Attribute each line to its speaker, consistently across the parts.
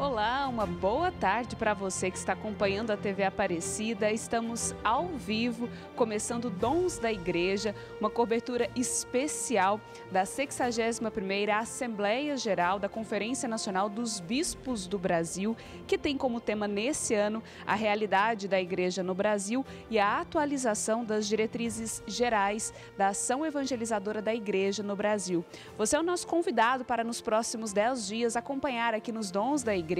Speaker 1: Olá, uma boa tarde para você que está acompanhando a TV Aparecida. Estamos ao vivo, começando Dons da Igreja, uma cobertura especial da 61ª Assembleia Geral da Conferência Nacional dos Bispos do Brasil, que tem como tema nesse ano a realidade da Igreja no Brasil e a atualização das diretrizes gerais da ação evangelizadora da Igreja no Brasil. Você é o nosso convidado para nos próximos 10 dias acompanhar aqui nos Dons da Igreja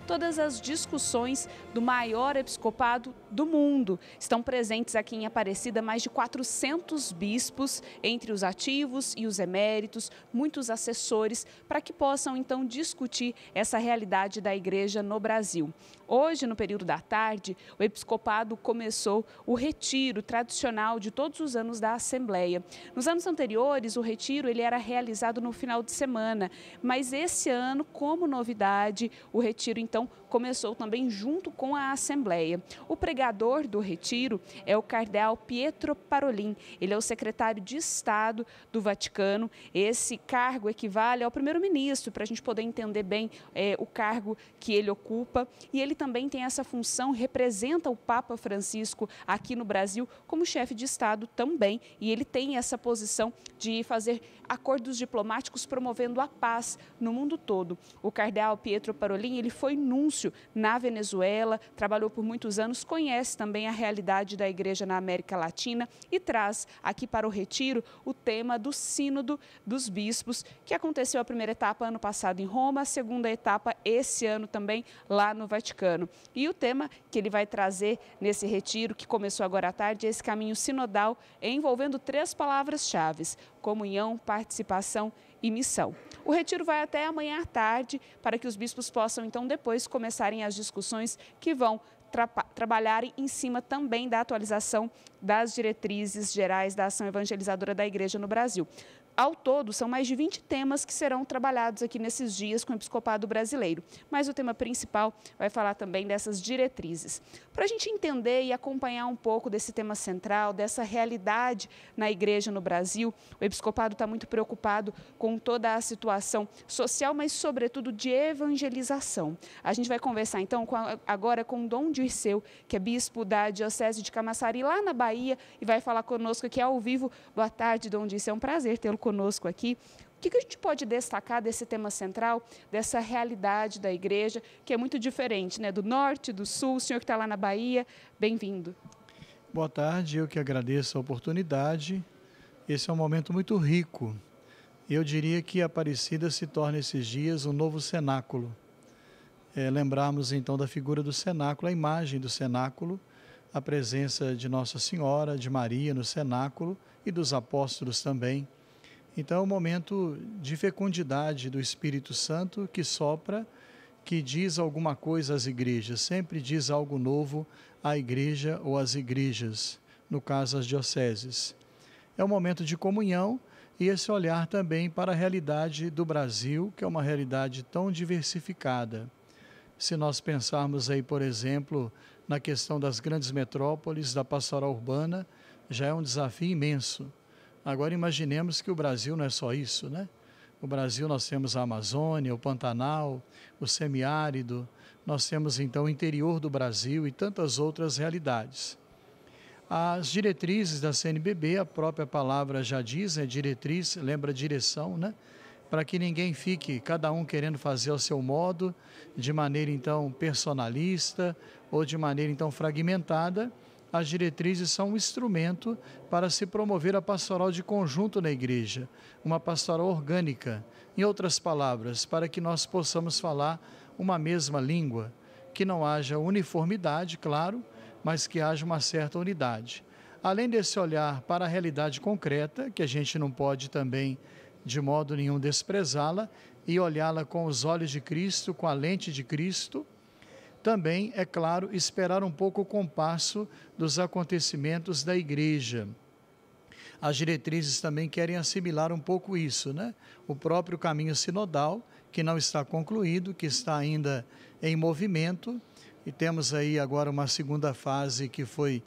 Speaker 1: todas as discussões do maior episcopado do mundo. Estão presentes aqui em Aparecida mais de 400 bispos, entre os ativos e os eméritos, muitos assessores, para que possam então discutir essa realidade da Igreja no Brasil. Hoje, no período da tarde, o episcopado começou o retiro tradicional de todos os anos da Assembleia. Nos anos anteriores, o retiro ele era realizado no final de semana, mas esse ano, como novidade, o retiro, então, começou também junto com a Assembleia. O pregador do retiro é o cardeal Pietro Parolin. Ele é o secretário de Estado do Vaticano. Esse cargo equivale ao primeiro-ministro, para a gente poder entender bem o cargo que ele ocupa. E ele também tem essa função, representa o Papa Francisco aqui no Brasil como chefe de Estado também. E ele tem essa posição de fazer acordos diplomáticos promovendo a paz no mundo todo. O cardeal Pietro Parolin, ele foi núncio na Venezuela, trabalhou por muitos anos, conhece também a realidade da Igreja na América Latina e traz aqui para o retiro o tema do Sínodo dos Bispos, que aconteceu a primeira etapa ano passado em Roma, a segunda etapa esse ano também lá no Vaticano. E o tema que ele vai trazer nesse retiro, que começou agora à tarde, é esse caminho sinodal envolvendo 3 palavras-chave: comunhão, participação e missão. O retiro vai até amanhã à tarde para que os bispos possam então depois começarem as discussões que vão trabalharem em cima também da atualização das diretrizes gerais da ação evangelizadora da Igreja no Brasil. Ao todo, são mais de 20 temas que serão trabalhados aqui nesses dias com o episcopado brasileiro. Mas o tema principal vai falar também dessas diretrizes. Para a gente entender e acompanhar um pouco desse tema central, dessa realidade na Igreja no Brasil, o episcopado está muito preocupado com toda a situação social, mas sobretudo de evangelização. A gente vai conversar então agora com Dom Dirceu, que é bispo da Diocese de Camaçari, lá na Bahia, e vai falar conosco aqui ao vivo. Boa tarde, Dom Dirceu, é um prazer tê-lo conosco aqui. O que a gente pode destacar desse tema central, dessa realidade da Igreja, que é muito diferente, né? Do norte, do sul, o senhor que está lá na Bahia, bem-vindo.
Speaker 2: Boa tarde, eu que agradeço a oportunidade. Esse é um momento muito rico. Eu diria que Aparecida se torna esses dias um novo cenáculo. Lembrarmos então da figura do cenáculo, a imagem do cenáculo, a presença de Nossa Senhora, de Maria no cenáculo e dos apóstolos também. Então é um momento de fecundidade do Espírito Santo que sopra, que diz alguma coisa às igrejas, sempre diz algo novo à igreja ou às igrejas, no caso as dioceses. É um momento de comunhão e esse olhar também para a realidade do Brasil, que é uma realidade tão diversificada. Se nós pensarmos aí, por exemplo, na questão das grandes metrópoles, da pastoral urbana, já é um desafio imenso. Agora imaginemos que o Brasil não é só isso, né? O Brasil nós temos a Amazônia, o Pantanal, o semiárido, nós temos então o interior do Brasil e tantas outras realidades. As diretrizes da CNBB, a própria palavra já diz, diretriz, lembra direção, né? Para que ninguém fique, cada um querendo fazer ao seu modo, de maneira então personalista ou de maneira então fragmentada. As diretrizes são um instrumento para se promover a pastoral de conjunto na igreja, uma pastoral orgânica. Em outras palavras, para que nós possamos falar uma mesma língua, que não haja uniformidade, claro, mas que haja uma certa unidade. Além desse olhar para a realidade concreta, que a gente não pode também de modo nenhum desprezá-la e olhá-la com os olhos de Cristo, com a lente de Cristo, também, é claro, esperar um pouco o compasso dos acontecimentos da igreja. As diretrizes também querem assimilar um pouco isso, né? O próprio caminho sinodal, que não está concluído, que está ainda em movimento, e temos aí agora uma segunda fase que foi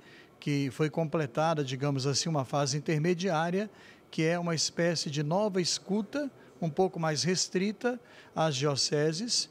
Speaker 2: completada, digamos assim, uma fase intermediária, que é uma espécie de nova escuta, um pouco mais restrita às dioceses,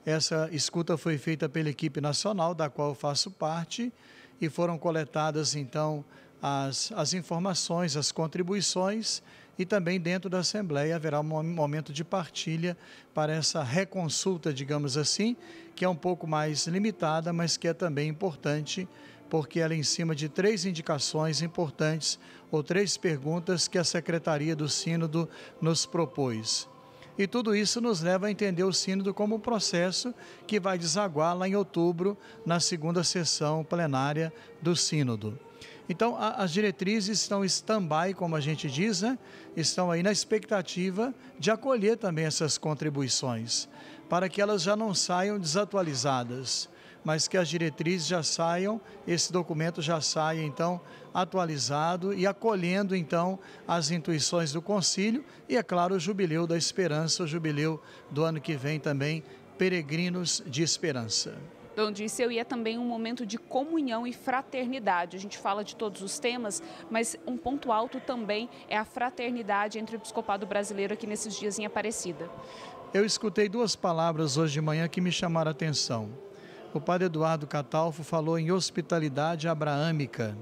Speaker 2: Essa escuta foi feita pela equipe nacional, da qual eu faço parte, e foram coletadas, então, as informações, as contribuições, e também dentro da Assembleia haverá um momento de partilha para essa reconsulta, digamos assim, que é um pouco mais limitada, mas que é também importante, porque ela é em cima de 3 indicações importantes, ou 3 perguntas que a Secretaria do Sínodo nos propôs. E tudo isso nos leva a entender o Sínodo como um processo que vai desaguar lá em outubro, na segunda sessão plenária do Sínodo. Então, as diretrizes estão em stand-by, como a gente diz, né? Estão aí na expectativa de acolher também essas contribuições, para que elas já não saiam desatualizadas, mas que as diretrizes já saiam, esse documento já saia, então, atualizado e acolhendo, então, as intuições do Concílio e, é claro, o Jubileu da Esperança, o Jubileu do ano que vem também, Peregrinos de Esperança.
Speaker 1: Dom Dirceu, e é também um momento de comunhão e fraternidade. A gente fala de todos os temas, mas um ponto alto também é a fraternidade entre o episcopado brasileiro aqui nesses dias em Aparecida.
Speaker 2: Eu escutei 2 palavras hoje de manhã que me chamaram a atenção. O padre Eduardo Catalfo falou em hospitalidade abraâmica.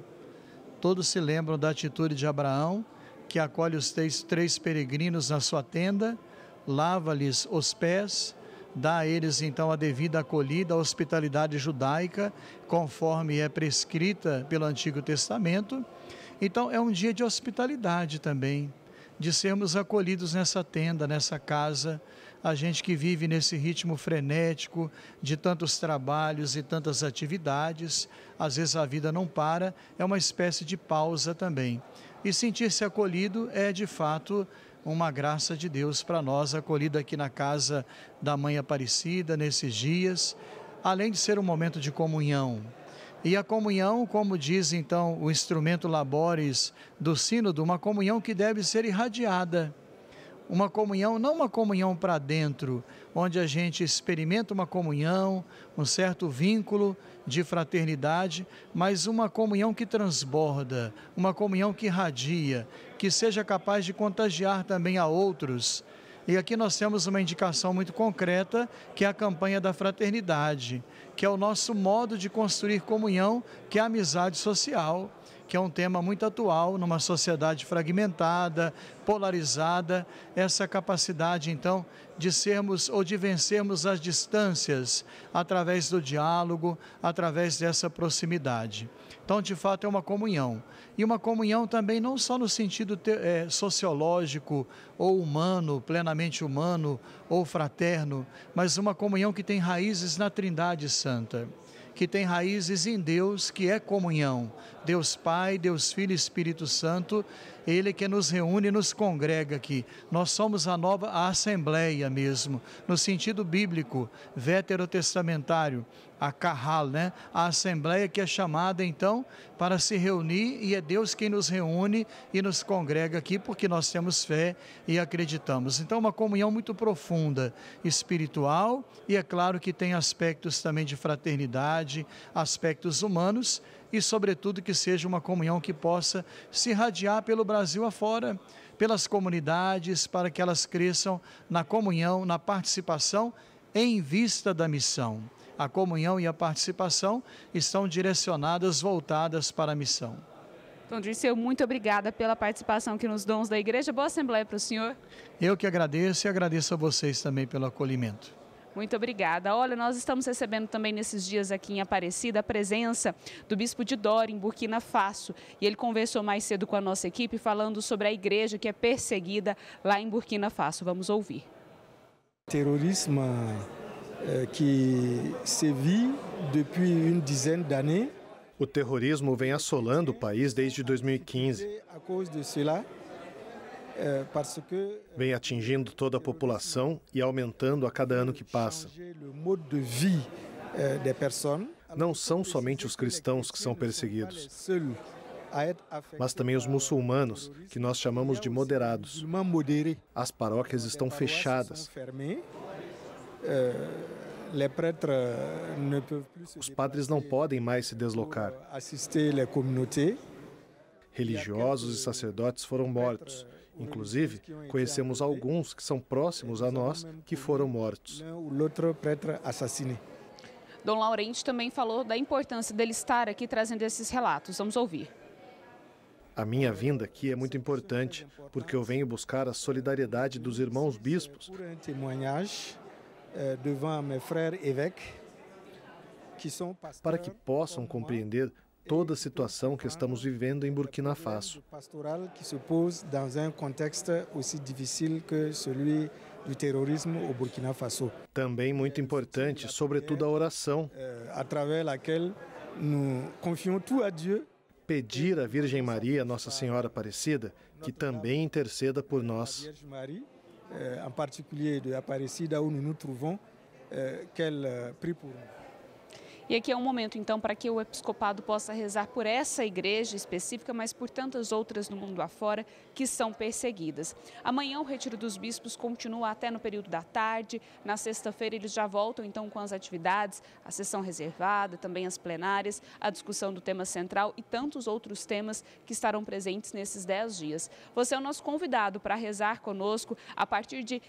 Speaker 2: Todos se lembram da atitude de Abraão, que acolhe os 3 peregrinos na sua tenda, lava-lhes os pés, dá a eles então a devida acolhida, a hospitalidade judaica, conforme é prescrita pelo Antigo Testamento. Então é um dia de hospitalidade também, de sermos acolhidos nessa tenda, nessa casa, a gente que vive nesse ritmo frenético de tantos trabalhos e tantas atividades, às vezes a vida não para, é uma espécie de pausa também. E sentir-se acolhido é de fato uma graça de Deus para nós, acolhido aqui na casa da Mãe Aparecida nesses dias, além de ser um momento de comunhão. E a comunhão, como diz então o instrumento Labores do Sínodo, uma comunhão que deve ser irradiada. Uma comunhão, não uma comunhão para dentro, onde a gente experimenta uma comunhão, um certo vínculo de fraternidade, mas uma comunhão que transborda, uma comunhão que irradia, que seja capaz de contagiar também a outros. E aqui nós temos uma indicação muito concreta, que é a campanha da fraternidade, que é o nosso modo de construir comunhão, que é a amizade social, que é um tema muito atual numa sociedade fragmentada, polarizada, essa capacidade, então, de sermos ou de vencermos as distâncias através do diálogo, através dessa proximidade. Então, de fato, é uma comunhão. E uma comunhão também não só no sentido sociológico ou humano, plenamente humano ou fraterno, mas uma comunhão que tem raízes na Trindade Santa, que tem raízes em Deus, que é comunhão. Deus Pai, Deus Filho e Espírito Santo, Ele que nos reúne e nos congrega aqui. Nós somos a Assembleia mesmo, no sentido bíblico, veterotestamentário, a Kahal, né? A Assembleia que é chamada então para se reunir, e é Deus quem nos reúne e nos congrega aqui, porque nós temos fé e acreditamos. Então, uma comunhão muito profunda, espiritual, e é claro que tem aspectos também de fraternidade, aspectos humanos, e sobretudo que seja uma comunhão que possa se irradiar pelo Brasil afora, pelas comunidades, para que elas cresçam na comunhão, na participação, em vista da missão. A comunhão e a participação estão direcionadas, voltadas para a missão.
Speaker 1: Dom Dirceu, muito obrigada pela participação aqui nos Dons da Igreja. Boa Assembleia para o senhor.
Speaker 2: Eu que agradeço e agradeço a vocês também pelo acolhimento.
Speaker 1: Muito obrigada. Olha, nós estamos recebendo também nesses dias aqui em Aparecida a presença do Bispo de Dora, em Burkina Faso. E ele conversou mais cedo com a nossa equipe falando sobre a igreja que é perseguida lá em Burkina Faso. Vamos ouvir.
Speaker 3: Terrorisme que sévit depuis une dizaine d'années.
Speaker 4: O terrorismo vem assolando o país desde 2015. Vem atingindo toda a população e aumentando a cada ano que passa. Não são somente os cristãos que são perseguidos, mas também os muçulmanos, que nós chamamos de moderados. As paróquias estão fechadas. Os padres não podem mais se deslocar. Religiosos e sacerdotes foram mortos Inclusive, conhecemos alguns que são próximos a nós que foram mortos.
Speaker 1: Dom Laurente também falou da importância dele estar aqui trazendo esses relatos. Vamos ouvir.
Speaker 4: A minha vinda aqui é muito importante, porque eu venho buscar a solidariedade dos irmãos bispos, para que possam compreender toda a situação que estamos vivendo em Burkina Faso. Também muito importante, sobretudo a oração. Pedir à Virgem Maria, Nossa Senhora Aparecida, que também interceda por nós.
Speaker 3: Em particular de Aparecida, onde nos trouvons, qu'elle prie pour nous.
Speaker 1: E aqui é um momento, então, para que o episcopado possa rezar por essa igreja específica, mas por tantas outras no mundo afora que são perseguidas. Amanhã o Retiro dos Bispos continua até no período da tarde. Na sexta-feira eles já voltam, então, com as atividades, a sessão reservada, também as plenárias, a discussão do tema central e tantos outros temas que estarão presentes nesses 10 dias. Você é o nosso convidado para rezar conosco a partir de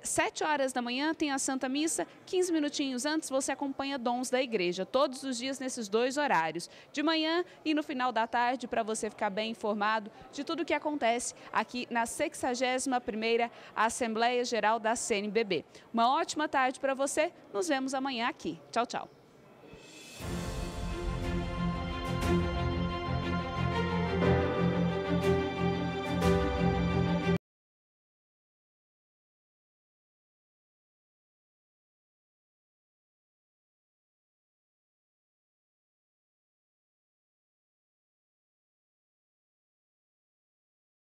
Speaker 1: 7 horas da manhã tem a Santa Missa, 15 minutinhos antes você acompanha Dons da Igreja, todos os dias nesses 2 horários, de manhã e no final da tarde, para você ficar bem informado de tudo o que acontece aqui na 61ª Assembleia Geral da CNBB. Uma ótima tarde para você, nos vemos amanhã aqui. Tchau, tchau.